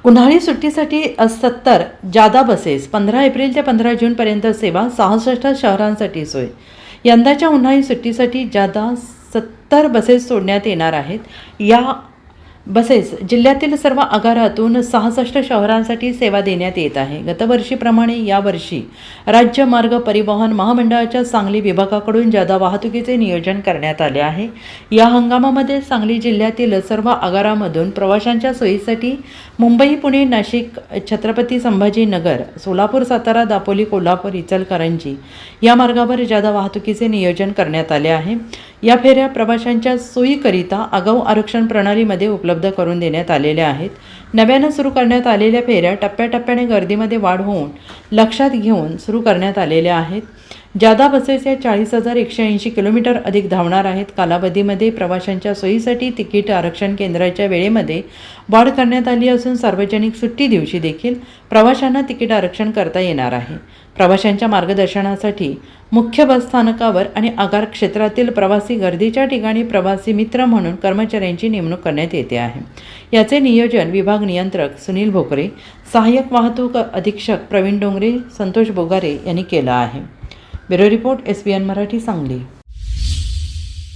उन्हाळी सुट्टीसाठी 70 जादा बसेस 15 एप्रिल ते 15 जूनपर्यंत सेवा 66 शहरांसाठी सोय. यंदाच्या उन्हाळी सुट्टीसाठी जादा 70 बसेस सोडण्यात येणार आहेत. या बसेस जिल्ह्यातील सर्व आगारातून 66 शहरांसाठी सेवा देण्यात येत आहे. गतवर्षीप्रमाणे यावर्षी राज्य मार्ग परिवहन महामंडळाच्या सांगली विभागाकडून जादा वाहतुकीचे नियोजन करण्यात आले आहे. या हंगामामध्ये सांगली जिल्ह्यातील सर्व आगारामधून प्रवाशांच्या सोयीसाठी मुंबई, पुणे, नाशिक, छत्रपती संभाजीनगर, सोलापूर, सातारा, दापोली, कोल्हापूर, इचलकरंजी या मार्गावर जादा वाहतुकीचे नियोजन करण्यात आले आहे. या फेऱ्या प्रवाशांच्या सोयीकरिता आगाऊ आरक्षण प्रणालीमध्ये उपलब्ध करून देण्यात आलेल्या आहेत. नव्यानं सुरू करण्यात आलेल्या फेऱ्या टप्प्याटप्प्याने गर्दीमध्ये वाढ होऊन लक्षात घेऊन सुरू करण्यात आलेल्या आहेत. जादा बसेस या 40,180 किलोमीटर अधिक धावणार आहेत. कालावधीमध्ये प्रवाशांच्या सोयीसाठी तिकीट आरक्षण केंद्राच्या वेळेमध्ये वाढ करण्यात आली असून सार्वजनिक सुट्टी दिवशी देखील प्रवाशांना तिकीट आरक्षण करता येणार आहे. प्रवाशांच्या मार्गदर्शनासाठी मुख्य बस स्थानकावर आणि आगार क्षेत्रातील प्रवासी गर्दीच्या ठिकाणी प्रवासी मित्र म्हणून कर्मचाऱ्यांची नेमणूक करण्यात येते आहे. याचे नियोजन विभाग नियंत्रक सुनील भोकरे, सहाय्यक वाहतूक अधीक्षक प्रवीण डोंगरे, संतोष बोगारे यांनी केलं आहे. Bureau report, SBN Marathi, Sangli.